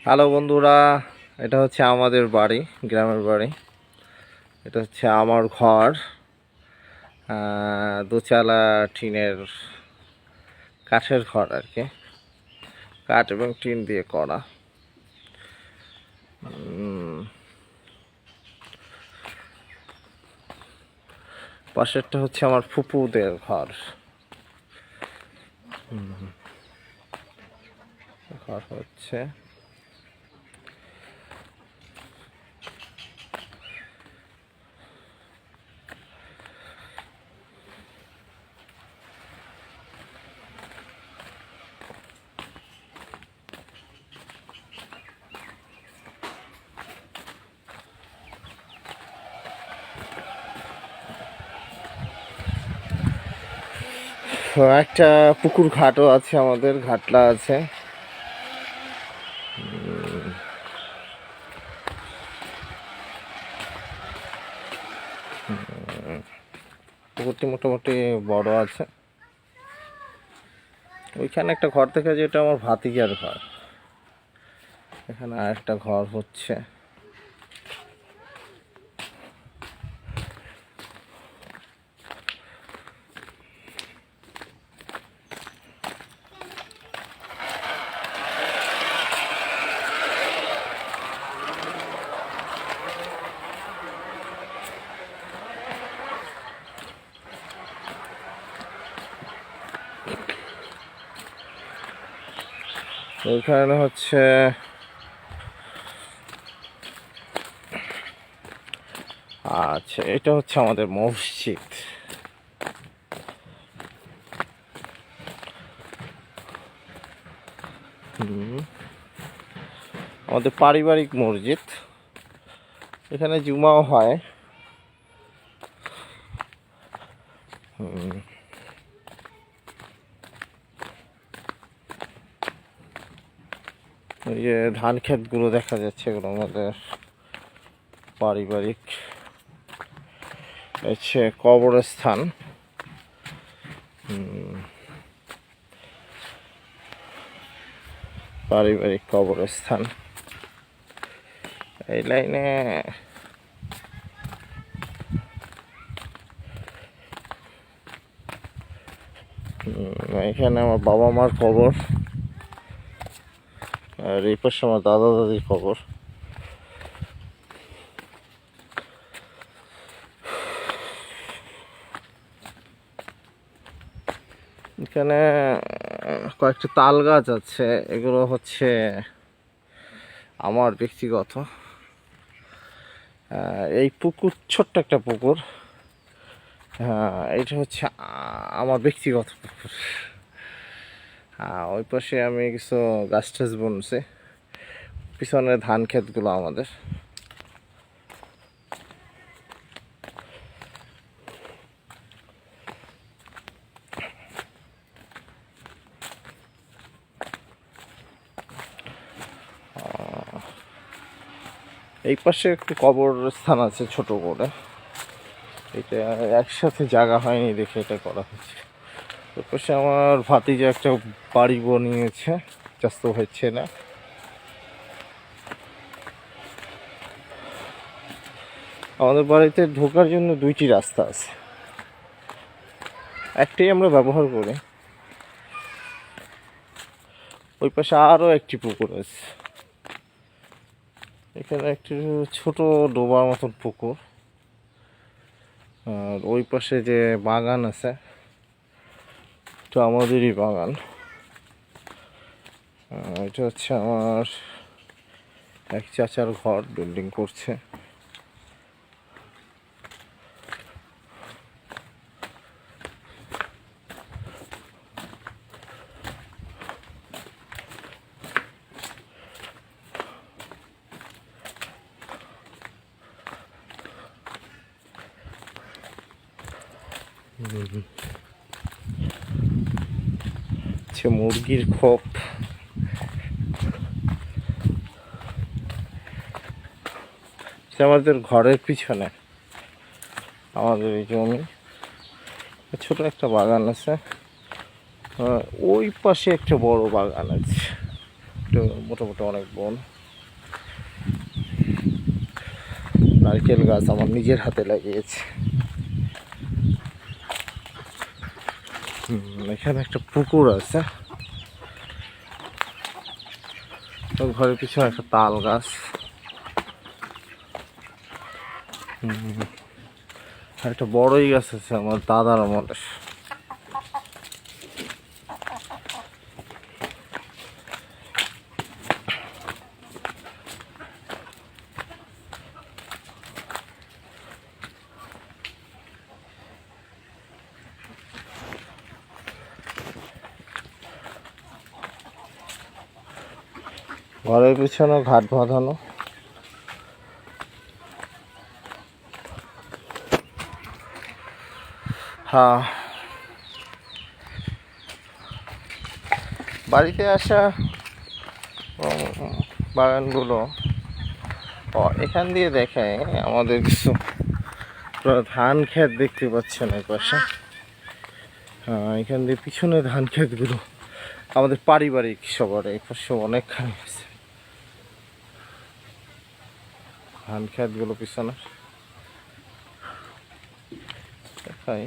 Hello বন্ধুরা, এটা হচ্ছে আমাদের বাড়ি, গ্রামের বাড়ি। এটা হচ্ছে আমার ঘর, দোচালা টিনের কাঠের ঘর আর কি, কাঠ এবং টিন দিয়ে করা। পাশেরটা হচ্ছে আমার ফুপুদের ঘর। ঘর হচ্ছে একটা পুকুর ঘাটও আছে, আমাদের ঘাটলা আছে। পুকুরটি মোটামুটি বড় আছে। ওইখানে একটা ঘর দেখা যায়, এটা আমার ভাতিজার ঘর। এখানে আরেকটা ঘর হচ্ছে। ওইখানে হচ্ছে আচ্ছা, এটা হচ্ছে আমাদের মসজিদ। আমাদের পারিবারিক মসজিদ, এখানে জুমাও হয়। এই যে ধান ক্ষেতগুলো দেখা যাচ্ছে, এগুলো আমাদের পারিবারিক হচ্ছে কবরস্থান। পারিবারিক কবরস্থান। এই লাইনে এখানে আমার বাবা মার কবর, আর এই পাশে আমার দাদা দাদির কবর। এখানে কয়েকটা তাল গাছ আছে, এগুলো হচ্ছে আমার ব্যক্তিগত। এই পুকুর ছোট্ট একটা পুকুর, হ্যাঁ এটা হচ্ছে আমার ব্যক্তিগত পুকুর। ওই পাশে আমি কিছু গাছ টাছ বুনছি, পিছনে ধান ক্ষেতগুলো আমাদের। এই পাশে একটু কবরস্থান আছে ছোট করে, এটা একসাথে জায়গা হয়নি দেখে এটা করা হয়েছে। ওই পাশে আমার ভাতিজা একটা বাড়ি বানিয়েছে, ব্যস্ত হচ্ছে না। আমাদের বাড়িতে ঢোকার জন্য দুইটি রাস্তা আছে, একটাই আমরা ব্যবহার করি। ওই পাশে আরও একটি পুকুর আছে, এখানে একটি ছোট ডোবার মতন পুকুর। আর ওই পাশে যে বাগান আছে, তো আমাদেরই বাগান। এটা হচ্ছে আমার এক চাচার ঘর, বিল্ডিং করছে। মুরগির খোপ, আমাদের ঘরের পিছনে আমাদের এই জমি, ছোট একটা বাগান আছে। ওই পাশে একটা বড় বাগান আছে, একটু মোটামুটি অনেক বন। নারকেল গাছ আমার নিজের হাতে লাগিয়েছে। এখানে একটা পুকুর আছে, ঘরের পিছনে একটা তাল গাছ। আর একটা বড়ই গাছ আছে আমার দাদার আমলের। ঘরের পিছনে ঘাট বাঁধানো। হ্যাঁ, বাড়িতে আসা বাগানগুলো এখান দিয়ে দেখে আমাদের কিছু ধান ক্ষেত দেখতে পাচ্ছেন এই পাশে। হ্যাঁ, এখান দিয়ে পিছনে ধান ক্ষেতগুলো আমাদের পারিবারিক সবার এই পাশে অনেকখানি আছে ধান ক্ষেতগুলো পিছনে দেখাই।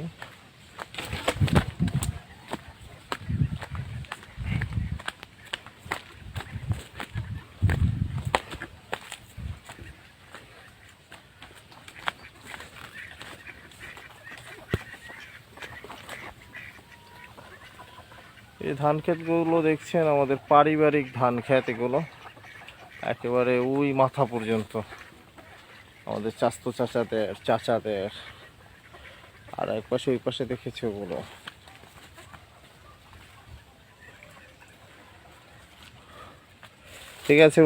এই ধান ক্ষেতগুলো দেখছেন আমাদের পারিবারিক ধান ক্ষেত, এগুলো একেবারে ওই মাথা পর্যন্ত আমাদের চাচাদের। আর এক পাশে ওই পাশে দেখেছি ওগুলো। ঠিক আছে।